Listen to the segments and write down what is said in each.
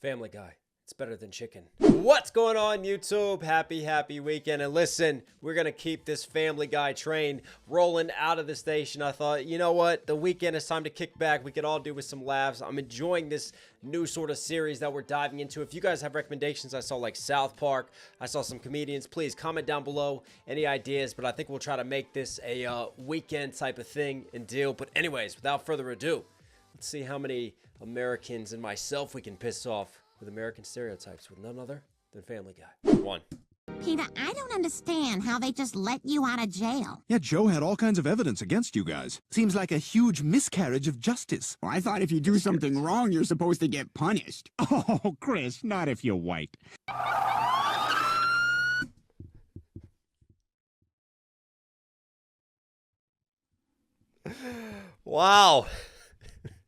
Family Guy. It's better than chicken. What's going on, YouTube? Happy weekend. And listen, we're going to keep this Family Guy train rolling out of the station. I thought, you know what? The weekend is time to kick back. We could all do with some laughs. I'm enjoying this new sort of series that we're diving into. If you guys have recommendations, I saw like South Park. I saw some comedians. Please comment down below any ideas. But I think we'll try to make this a weekend type of thing and deal. But anyways, without further ado, let's see how many Americans and myself we can piss off with American Stereotypes with none other than Family Guy. 1. Peter, I don't understand how they just let you out of jail. Yeah, Joe had all kinds of evidence against you guys. Seems like a huge miscarriage of justice. Well, I thought if you do something wrong, you're supposed to get punished. Oh, Chris, not if you're white. Wow.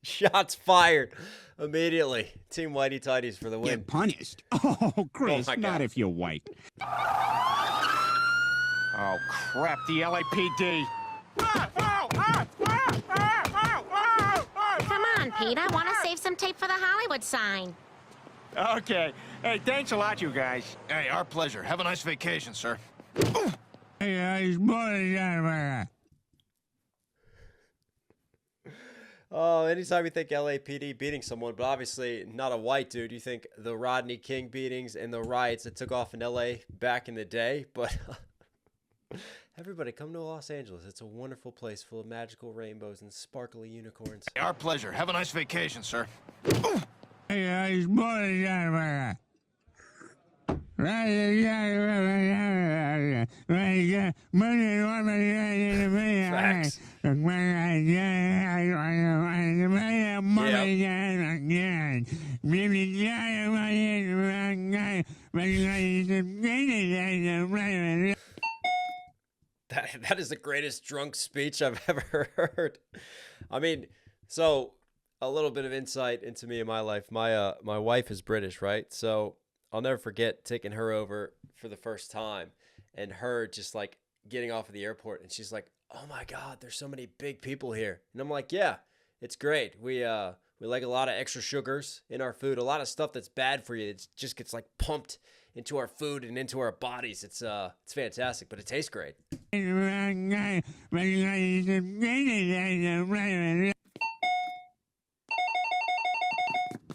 Shots fired immediately. Team Whitey Tighties for the win. Get punished. Oh, Chris, Oh my not God. if you're white. Oh, crap, the LAPD. Come on, Peter. I want to save some tape for the Hollywood sign. Okay. Hey, thanks a lot, you guys. Hey, our pleasure. Have a nice vacation, sir. Oh, anytime you think LAPD beating someone, but obviously not a white dude, you think the Rodney King beatings and the riots that took off in LA back in the day. But everybody come to Los Angeles. It's a wonderful place full of magical rainbows and sparkly unicorns. Our pleasure. Have a nice vacation, sir. Facts. That is the greatest drunk speech I've ever heard. I mean, so a little bit of insight into me and my life. My wife is British, right? So I'll never forget taking her over for the first time and her just like getting off of the airport and she's like, "Oh my God, there's so many big people here." And I'm like, "Yeah, it's great. We like a lot of extra sugars in our food, a lot of stuff that's bad for you. It just gets like pumped into our food and into our bodies. It's fantastic, but it tastes great."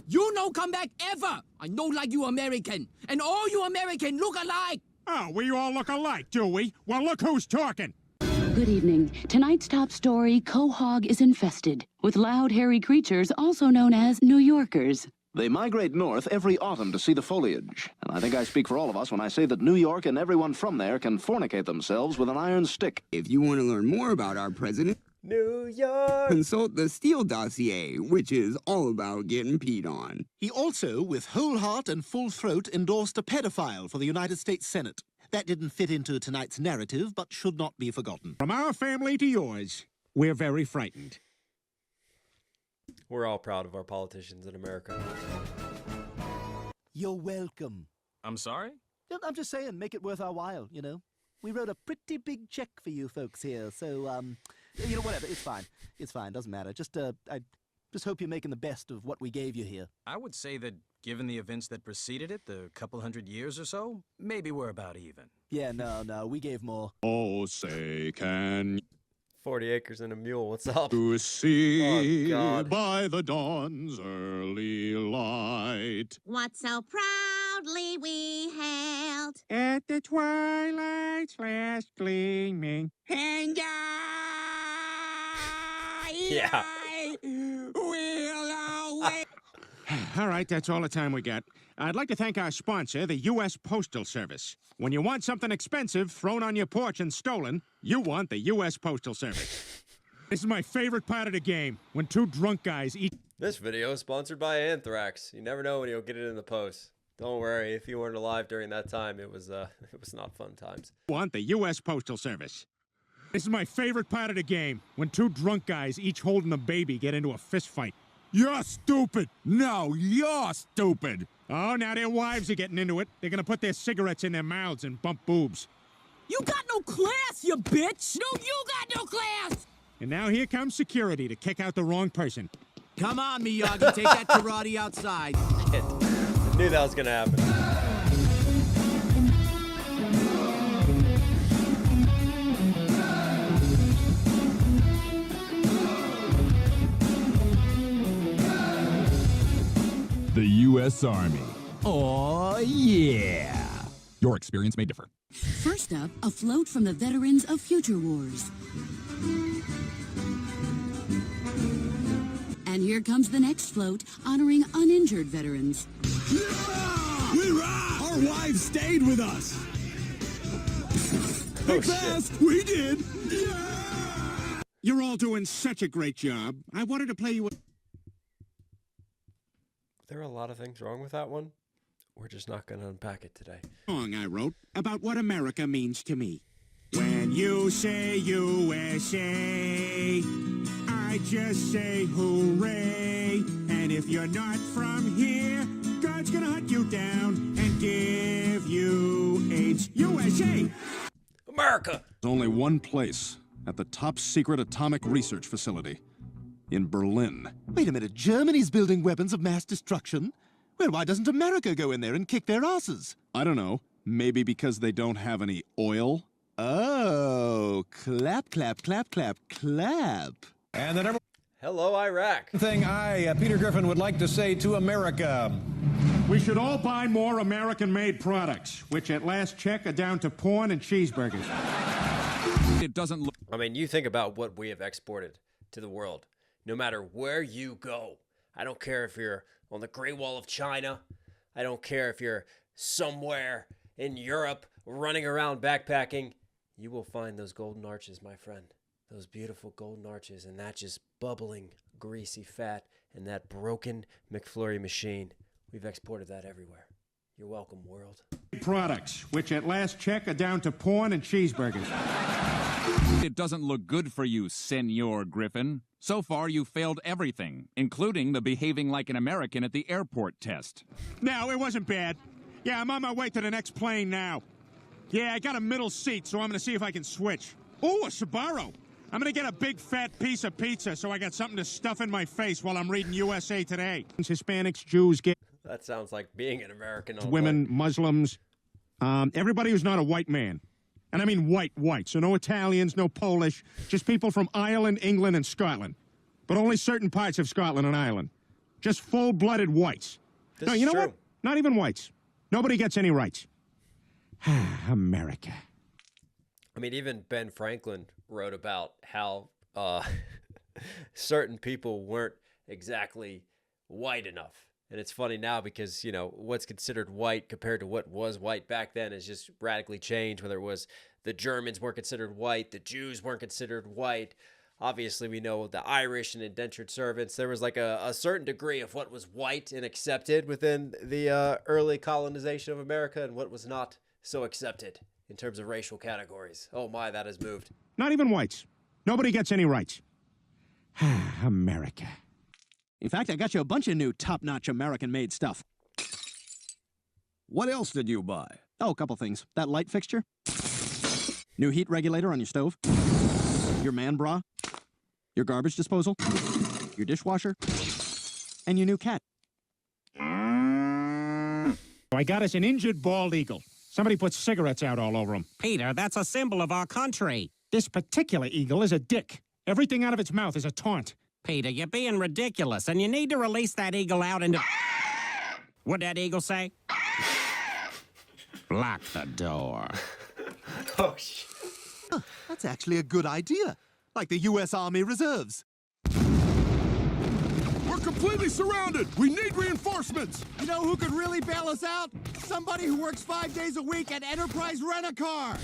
You no come back ever! I no like you American, and all you American look alike! Oh, we all look alike, do we? Well, look who's talking. Good evening. Tonight's top story, Quahog is infested with loud, hairy creatures also known as New Yorkers. They migrate north every autumn to see the foliage. And I think I speak for all of us when I say that New York and everyone from there can fornicate themselves with an iron stick. If you want to learn more about our president, New York! consult the Steele dossier, which is all about getting peed on. He also, with whole heart and full throat, endorsed a pedophile for the United States Senate. That didn't fit into tonight's narrative, but should not be forgotten. From our family to yours, we're very frightened. We're all proud of our politicians in America. You're welcome. I'm sorry? I'm just saying, make it worth our while, you know. We wrote a pretty big check for you folks here, so, you know, whatever, it's fine. It's fine, doesn't matter. I just hope you're making the best of what we gave you here. I would say that, given the events that preceded it, the couple hundred years or so, maybe we're about even. Yeah, no, we gave more. Oh, say, can 40 acres and a mule, what's up? you see Oh, God. by the dawn's early light? What so proudly we hailed. At the twilight's last gleaming. And Yeah. I will always... All right, that's all the time we got. I'd like to thank our sponsor, the U.S. Postal Service. When you want something expensive thrown on your porch and stolen, you want the U.S. Postal Service. This is my favorite part of the game, when two drunk guys eat... This video is sponsored by Anthrax. You never know when you'll get it in the post. Don't worry, if you weren't alive during that time, it was not fun times. Want the U.S. Postal Service. This is my favorite part of the game, when two drunk guys, each holding a baby, get into a fist fight. You're stupid! No, you're stupid! Oh, now their wives are getting into it. They're gonna put their cigarettes in their mouths and bump boobs. You got no class, you bitch! No, you got no class! And now here comes security to kick out the wrong person. Come on, Miyagi, take that karate outside. Knew that was gonna happen. The U.S. Army. Oh, yeah. Your experience may differ. First up, a float from the veterans of future wars. And here comes the next float, honoring uninjured veterans. Yeah! We rock! Our wives stayed with us. Oh, Fast, we did. Yeah! You're all doing such a great job. I wanted to play you a... There are a lot of things wrong with that one. We're just not going to unpack it today. Song I wrote about what America means to me. When you say USA, I just say hooray. And if you're not from here, God's gonna hunt you down and give you AIDS. USA! America! There's only one place at the top secret atomic research facility. In Berlin. Wait a minute, Germany's building weapons of mass destruction? Well, why doesn't America go in there and kick their asses? I don't know. Maybe because they don't have any oil? Oh, clap, clap, clap, clap, clap. And the number Hello, Iraq. thing Peter Griffin, would like to say to America. We should all buy more American-made products, which at last check are down to porn and cheeseburgers. It doesn't look... I mean, you think about what we have exported to the world. No matter where you go. I don't care if you're on the Great Wall of China. I don't care if you're somewhere in Europe running around backpacking. You will find those golden arches, my friend. Those beautiful golden arches and that just bubbling, greasy fat and that broken McFlurry machine. We've exported that everywhere. You're welcome, world. Products, which at last check are down to porn and cheeseburgers. It doesn't look good for you, Senor Griffin. So far, you failed everything, including the behaving like an American at the airport test. No, it wasn't bad. Yeah, I'm on my way to the next plane now. Yeah, I got a middle seat, so I'm gonna see if I can switch. Oh, a Sbarro. I'm gonna get a big fat piece of pizza so I got something to stuff in my face while I'm reading USA Today. Hispanics, Jews, gays, That sounds like being an American. on women, plane. Muslims, everybody who's not a white man. And I mean white, so no Italians, no Polish, just people from Ireland, England, and Scotland. But only certain parts of Scotland and Ireland. Just full-blooded whites. This No, is you know true. what? Not even whites. Nobody gets any rights. America. I mean, even Ben Franklin wrote about how certain people weren't exactly white enough. And it's funny now because, you know, what's considered white compared to what was white back then has just radically changed. Whether it was the Germans weren't considered white, the Jews weren't considered white. Obviously, we know the Irish and indentured servants. There was like a certain degree of what was white and accepted within the early colonization of America and what was not so accepted in terms of racial categories. Oh my, that has moved. Not even whites. Nobody gets any rights. America. In fact, I got you a bunch of new top-notch American-made stuff. What else did you buy? Oh, a couple things. That light fixture. New heat regulator on your stove. Your man bra. Your garbage disposal. Your dishwasher. And your new cat. I got us an injured bald eagle. Somebody put cigarettes out all over him. Peter, that's a symbol of our country. This particular eagle is a dick. Everything out of its mouth is a taunt. Peter, you're being ridiculous, and you need to release that eagle out into... What'd that eagle say? Lock the door. Oh, shit. Huh, that's actually a good idea. Like the U.S. Army Reserves. We're completely surrounded! We need reinforcements! You know who could really bail us out? Somebody who works 5 days a week at Enterprise Rent-A-Car.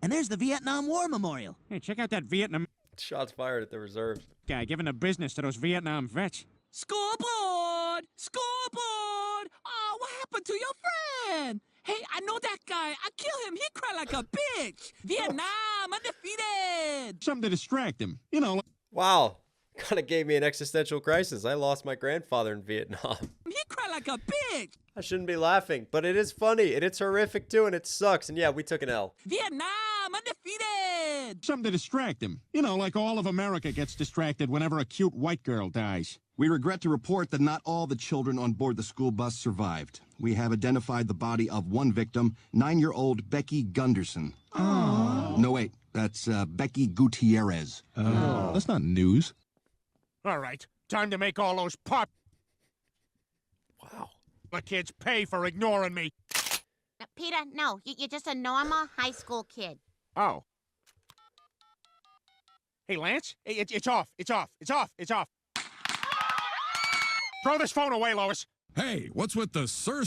And there's the Vietnam War Memorial. Hey, check out that Vietnam Shots fired at the reserves. guy giving the business to those Vietnam vets. Scoreboard! Scoreboard! Oh, what happened to your friend? Hey, I know that guy. I kill him. He cried like a bitch. Vietnam, undefeated. Something to distract him. You know, Wow. Kind of gave me an existential crisis. I lost my grandfather in Vietnam. He cried like a bitch. I shouldn't be laughing, but it is funny, and it's horrific too, and it sucks. And yeah, we took an L. Vietnam, undefeated. something to distract him. You know, like all of America gets distracted whenever a cute white girl dies. We regret to report that not all the children on board the school bus survived. We have identified the body of one victim, 9-year-old Becky Gunderson. Oh. No, wait. That's Becky Gutierrez. Oh. That's not news. All right. Time to make all those pop... Wow. The kids pay for ignoring me. Peter, no. You're just a normal high school kid. Oh. Hey, Lance? It's off. It's off. It's off. It's off. Throw this phone away, Lois. Hey, what's with the sir?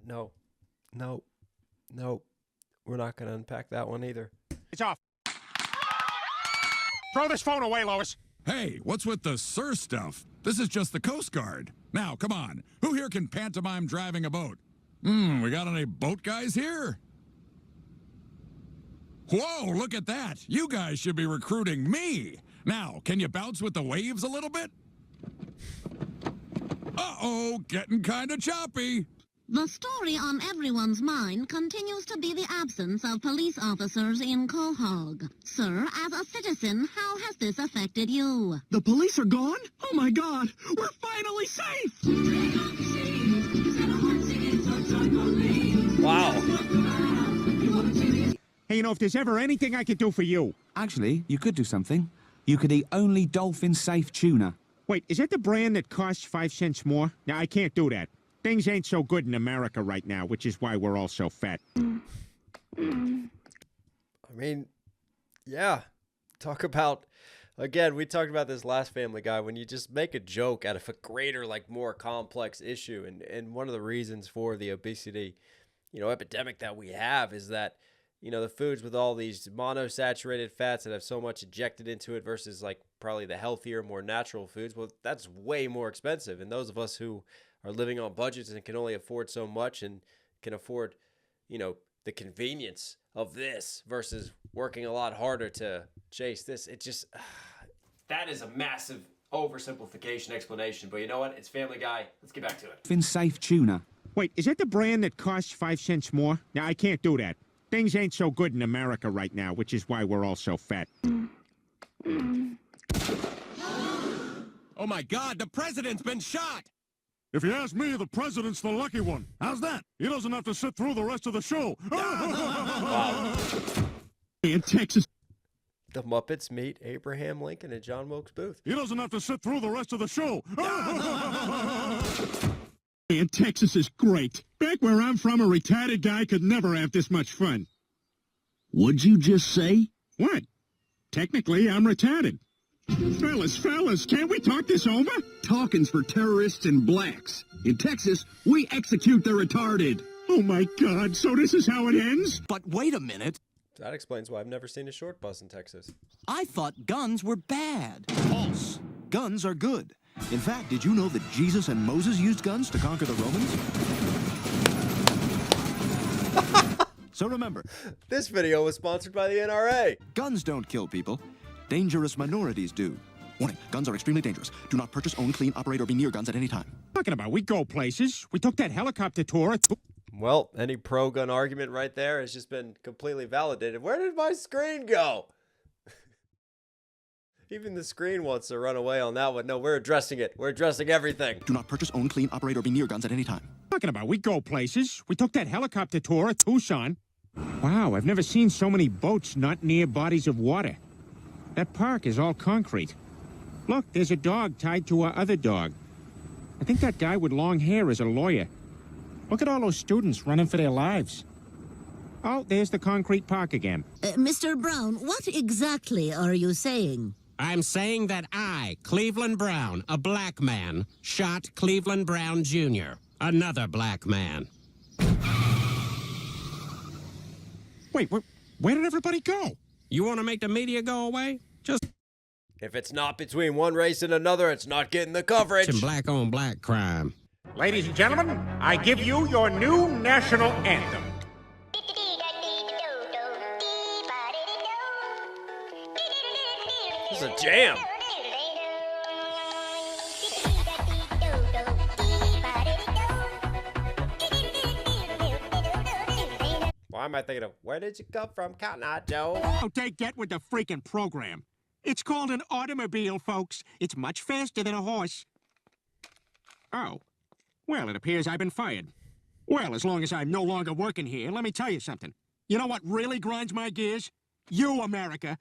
No. We're not going to unpack that one either. It's off. Throw this phone away, Lois. Hey, what's with the sir stuff? This is just the Coast Guard. Now, come on. Who here can pantomime driving a boat? We got any boat guys here? Whoa, look at that. You guys should be recruiting me. Now, can you bounce with the waves a little bit? Uh-oh, getting kind of choppy. The story on everyone's mind continues to be the absence of police officers in Quahog. Sir, as a citizen, how has this affected you? The police are gone? Oh my God, we're finally safe! Wow. Hey, you know, if there's ever anything I could do for you... Actually, you could do something. You could eat only dolphin-safe tuna. Wait, is that the brand that costs 5 cents more? Now, I can't do that. Things ain't so good in America right now, which is why we're all so fat. I mean, yeah. Talk about, again, we talked about this last Family Guy, when you just make a joke out of a greater, like, more complex issue. And one of the reasons for the obesity, epidemic that we have is that, the foods with all these monosaturated fats that have so much injected into it versus, like, probably the healthier, more natural foods, well, that's way more expensive. And those of us who are living on budgets and can only afford so much and can afford, the convenience of this versus working a lot harder to chase this. It just, that is a massive oversimplification explanation. But you know what? It's Family Guy. Let's get back to it. Dolphin-safe tuna. Wait, is that the brand that costs 5 cents more? Now, I can't do that. Things ain't so good in America right now, which is why we're all so fat. Oh my God, the president's been shot! If you ask me, the president's the lucky one. How's that? He doesn't have to sit through the rest of the show. In Texas. The Muppets meet Abraham Lincoln and John Wilkes Booth. He doesn't have to sit through the rest of the show. And Texas is great. Back where I'm from, a retarded guy could never have this much fun. What'd you just say? What? Technically, I'm retarded. Fellas, can't we talk this over? Talking's for terrorists and blacks. In Texas, we execute the retarded. Oh my God, so this is how it ends? But wait a minute. That explains why I've never seen a short bus in Texas. I thought guns were bad. False. Guns are good. In fact, did you know that Jesus and Moses used guns to conquer the Romans? So remember, this video was sponsored by the NRA. Guns don't kill people. Dangerous minorities do. Warning, guns are extremely dangerous. Do not purchase, own, clean, operate, or be near guns at any time. Talking about, we go places. We took that helicopter tour. Well, any pro-gun argument right there has just been completely validated. Where did my screen go? Even the screen wants to run away on that one. No, we're addressing it. We're addressing everything. Do not purchase, own, clean, operate, or be near guns at any time. Talking about, we go places. We took that helicopter tour at Tucson. Wow, I've never seen so many boats not near bodies of water. That park is all concrete. Look, there's a dog tied to our other dog. I think that guy with long hair is a lawyer. Look at all those students running for their lives. Oh, there's the concrete park again. Mr. Brown, what exactly are you saying? I'm saying that I, Cleveland Brown, a black man, shot Cleveland Brown Jr., another black man. Wait, where did everybody go? You want to make the media go away? Just... If it's not between one race and another, it's not getting the coverage. Some black-on-black crime. Ladies and gentlemen, I give you your new national anthem. This is a jam. am I thinking of? Where did you come from, Cotton Eye Joe? Oh, they get with the freaking program. It's called an automobile, folks. It's much faster than a horse. Oh. Well, it appears I've been fired. Well, as long as I'm no longer working here, let me tell you something. You know what really grinds my gears? You, America.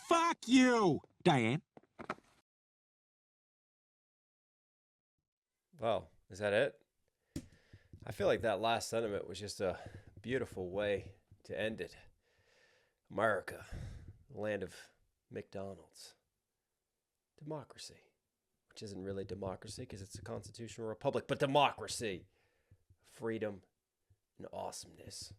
Fuck you, Diane. Well, is that it? I feel like that last sentiment was just a beautiful way to end it. America, land of McDonald's. Democracy, which isn't really democracy because it's a constitutional republic, but democracy, freedom, and awesomeness.